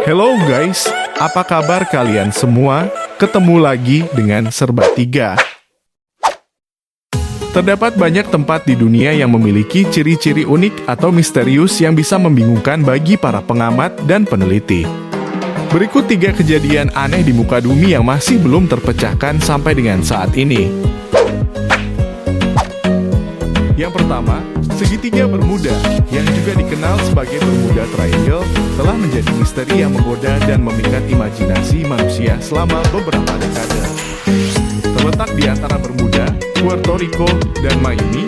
Hello guys, apa kabar kalian semua? Ketemu lagi dengan Serba 3. Terdapat banyak tempat di dunia yang memiliki ciri-ciri unik atau misterius yang bisa membingungkan bagi para pengamat dan peneliti. Berikut 3 kejadian aneh di muka bumi yang masih belum terpecahkan sampai dengan saat ini. Yang pertama, segitiga Bermuda, yang juga dikenal sebagai Bermuda Triangle, telah menjadi misteri yang menggoda dan memikat imajinasi manusia selama beberapa dekade. Terletak di antara Bermuda, Puerto Rico, dan Miami,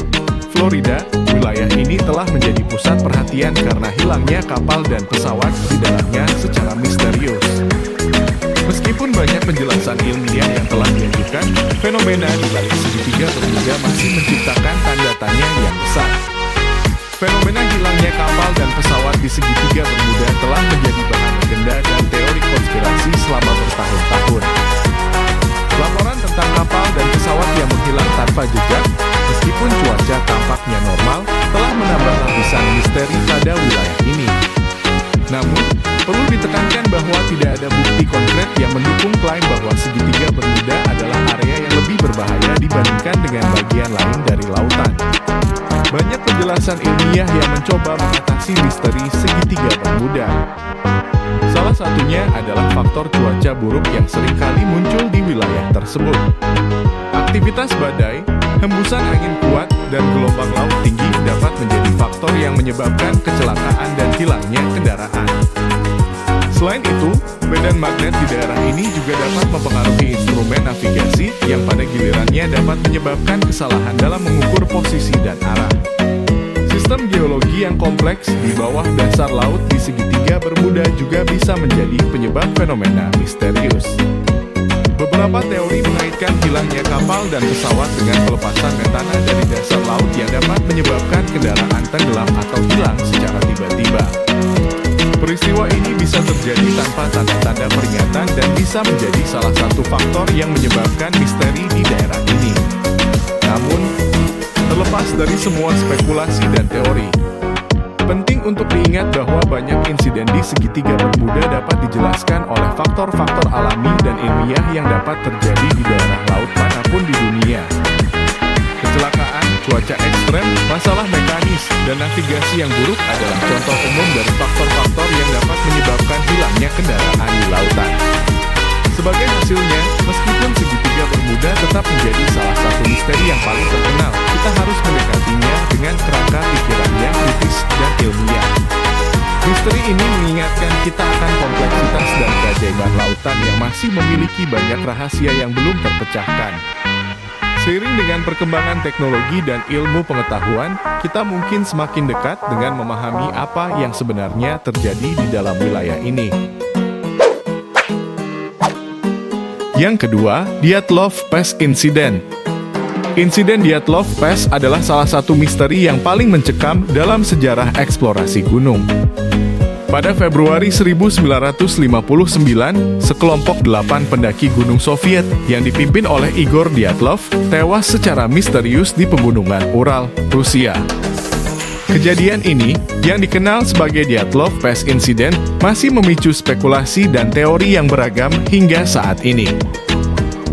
Florida, wilayah ini telah menjadi pusat perhatian karena hilangnya kapal dan pesawat di dalamnya secara misterius. Meskipun banyak penjelasan ilmiah yang telah diajukan, fenomena di balik segitiga Bermuda masih menciptakan tanda tanya yang besar. Fenomena hilangnya kapal dan pesawat di segitiga Bermuda telah menjadi bahan legenda dan teori konspirasi selama bertahun-tahun. Laporan tentang kapal dan pesawat yang menghilang tanpa jejak, meskipun cuaca tampaknya normal, telah menambah lapisan misteri pada wilayah ini. Namun, perlu ditekankan bahwa tidak ada bukti konkret yang mendukung klaim bahwa segitiga Bermuda adalah area yang lebih berbahaya dibandingkan dengan bagian lain dari lautan. Banyak penjelasan ilmiah yang mencoba mengatasi misteri segitiga Bermuda. Salah satunya adalah faktor cuaca buruk yang seringkali muncul di wilayah tersebut. Aktivitas badai, hembusan angin kuat, dan gelombang laut tinggi dapat menjadi faktor yang menyebabkan kecelakaan dan hilangnya kendaraan. Selain itu, medan magnet di daerah ini juga dapat mempengaruhi instrumen navigasi yang pada gilirannya dapat menyebabkan kesalahan dalam mengukur posisi dan arah. Sistem geologi yang kompleks di bawah dasar laut di segitiga Bermuda juga bisa menjadi penyebab fenomena misterius. Beberapa teori mengaitkan hilangnya kapal dan pesawat dengan pelepasan metana dari dasar laut yang dapat menyebabkan kendaraan tenggelam atau hilang secara tiba-tiba. Peristiwa ini bisa terjadi tanpa tanda-tanda peringatan dan bisa menjadi salah satu faktor yang menyebabkan misteri di daerah ini. Namun, terlepas dari semua spekulasi dan teori, penting untuk diingat bahwa banyak insiden di segitiga Bermuda dapat dijelaskan oleh faktor-faktor alami dan ilmiah yang dapat terjadi di daerah laut manapun di dunia. Kecelakaan, cuaca ekstrem, masalah mekanis, dan navigasi yang buruk adalah contoh umum dari faktor-faktor yang dapat menyebabkan hilangnya kendaraan di lautan. Sebagai hasilnya, meskipun segitiga Bermuda tetap menjadi salah satu misteri yang paling terkenal, kita harus mendekatinya dengan kerangka pikiran yang kritis dan ilmiah. Misteri ini mengingatkan kita akan kompleksitas dan keajaiban lautan yang masih memiliki banyak rahasia yang belum terpecahkan. Seiring dengan perkembangan teknologi dan ilmu pengetahuan, kita mungkin semakin dekat dengan memahami apa yang sebenarnya terjadi di dalam wilayah ini. Yang kedua, Dyatlov Pass Incident. Insiden Dyatlov Pass adalah salah satu misteri yang paling mencekam dalam sejarah eksplorasi gunung. Pada Februari 1959, sekelompok 8 pendaki gunung Soviet yang dipimpin oleh Igor Dyatlov tewas secara misterius di pegunungan Ural, Rusia. Kejadian ini, yang dikenal sebagai Dyatlov Pass Incident, masih memicu spekulasi dan teori yang beragam hingga saat ini.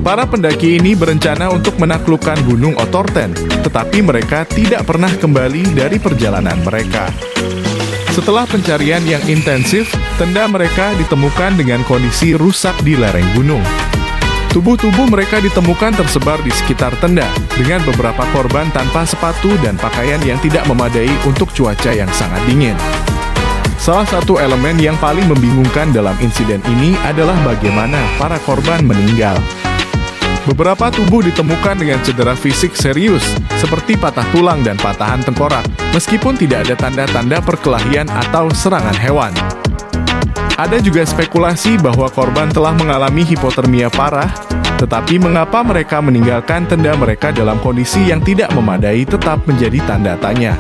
Para pendaki ini berencana untuk menaklukkan Gunung Otorten, tetapi mereka tidak pernah kembali dari perjalanan mereka. Setelah pencarian yang intensif, tenda mereka ditemukan dengan kondisi rusak di lereng gunung. Tubuh-tubuh mereka ditemukan tersebar di sekitar tenda, dengan beberapa korban tanpa sepatu dan pakaian yang tidak memadai untuk cuaca yang sangat dingin. Salah satu elemen yang paling membingungkan dalam insiden ini adalah bagaimana para korban meninggal. Beberapa tubuh ditemukan dengan cedera fisik serius, seperti patah tulang dan patahan tengkorak, meskipun tidak ada tanda-tanda perkelahian atau serangan hewan. Ada juga spekulasi bahwa korban telah mengalami hipotermia parah, tetapi mengapa mereka meninggalkan tenda mereka dalam kondisi yang tidak memadai tetap menjadi tanda tanya.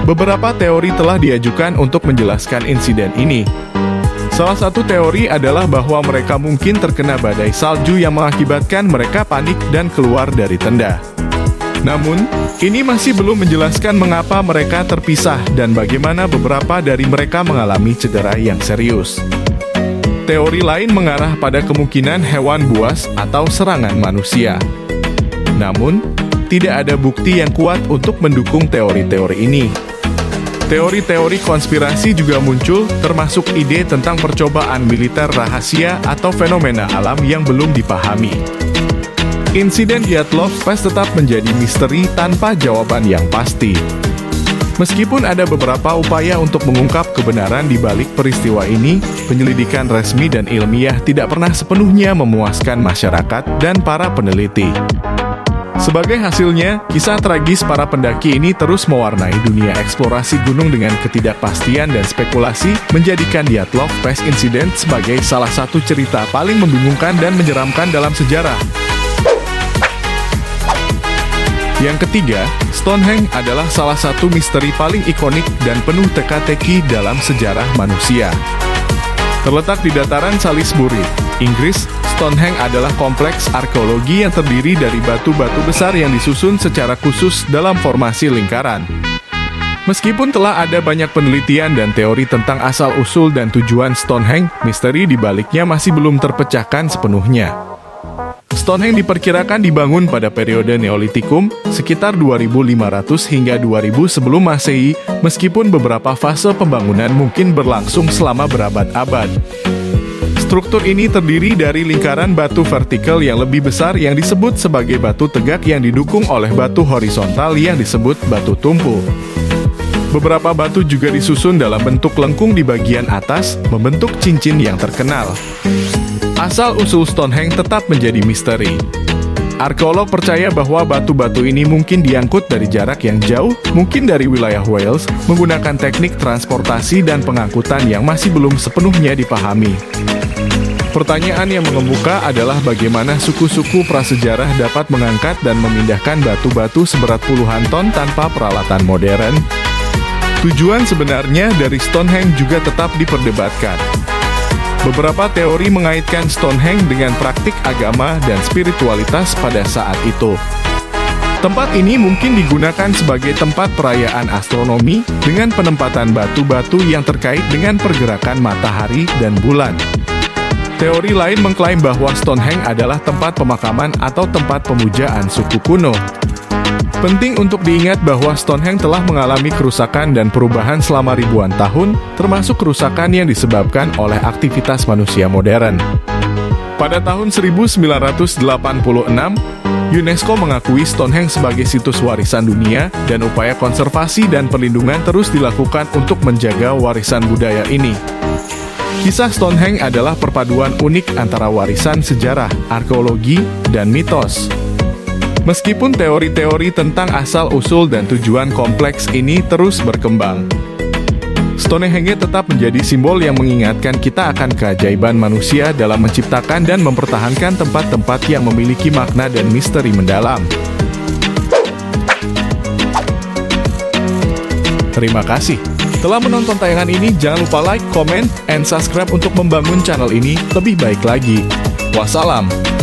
Beberapa teori telah diajukan untuk menjelaskan insiden ini. Salah satu teori adalah bahwa mereka mungkin terkena badai salju yang mengakibatkan mereka panik dan keluar dari tenda. Namun, ini masih belum menjelaskan mengapa mereka terpisah dan bagaimana beberapa dari mereka mengalami cedera yang serius. Teori lain mengarah pada kemungkinan hewan buas atau serangan manusia. Namun, tidak ada bukti yang kuat untuk mendukung teori-teori ini. Teori-teori konspirasi juga muncul, termasuk ide tentang percobaan militer rahasia atau fenomena alam yang belum dipahami. Insiden Dyatlov Pass tetap menjadi misteri tanpa jawaban yang pasti. Meskipun ada beberapa upaya untuk mengungkap kebenaran di balik peristiwa ini, penyelidikan resmi dan ilmiah tidak pernah sepenuhnya memuaskan masyarakat dan para peneliti. Sebagai hasilnya, kisah tragis para pendaki ini terus mewarnai dunia eksplorasi gunung dengan ketidakpastian dan spekulasi, menjadikan Dyatlov Pass Incident sebagai salah satu cerita paling membingungkan dan menyeramkan dalam sejarah. Yang ketiga, Stonehenge adalah salah satu misteri paling ikonik dan penuh teka-teki dalam sejarah manusia. Terletak di dataran Salisbury, Inggris, Stonehenge adalah kompleks arkeologi yang terdiri dari batu-batu besar yang disusun secara khusus dalam formasi lingkaran. Meskipun telah ada banyak penelitian dan teori tentang asal-usul dan tujuan Stonehenge, misteri di baliknya masih belum terpecahkan sepenuhnya. Stonehenge diperkirakan dibangun pada periode Neolitikum, sekitar 2500 hingga 2000 sebelum Masehi, meskipun beberapa fase pembangunan mungkin berlangsung selama berabad-abad. Struktur ini terdiri dari lingkaran batu vertikal yang lebih besar yang disebut sebagai batu tegak yang didukung oleh batu horizontal yang disebut batu tumpu. Beberapa batu juga disusun dalam bentuk lengkung di bagian atas, membentuk cincin yang terkenal. Asal-usul Stonehenge tetap menjadi misteri. Arkeolog percaya bahwa batu-batu ini mungkin diangkut dari jarak yang jauh, mungkin dari wilayah Wales, menggunakan teknik transportasi dan pengangkutan yang masih belum sepenuhnya dipahami. Pertanyaan yang mengemuka adalah bagaimana suku-suku prasejarah dapat mengangkat dan memindahkan batu-batu seberat puluhan ton tanpa peralatan modern. Tujuan sebenarnya dari Stonehenge juga tetap diperdebatkan. Beberapa teori mengaitkan Stonehenge dengan praktik agama dan spiritualitas pada saat itu. Tempat ini mungkin digunakan sebagai tempat perayaan astronomi dengan penempatan batu-batu yang terkait dengan pergerakan matahari dan bulan. Teori lain mengklaim bahwa Stonehenge adalah tempat pemakaman atau tempat pemujaan suku kuno. Penting untuk diingat bahwa Stonehenge telah mengalami kerusakan dan perubahan selama ribuan tahun, termasuk kerusakan yang disebabkan oleh aktivitas manusia modern. Pada tahun 1986, UNESCO mengakui Stonehenge sebagai situs warisan dunia, dan upaya konservasi dan perlindungan terus dilakukan untuk menjaga warisan budaya ini. Kisah Stonehenge adalah perpaduan unik antara warisan sejarah, arkeologi, dan mitos. Meskipun teori-teori tentang asal-usul dan tujuan kompleks ini terus berkembang, Stonehenge tetap menjadi simbol yang mengingatkan kita akan keajaiban manusia dalam menciptakan dan mempertahankan tempat-tempat yang memiliki makna dan misteri mendalam. Terima kasih telah menonton tayangan ini. Jangan lupa like, comment, and subscribe untuk membangun channel ini lebih baik lagi. Wassalam.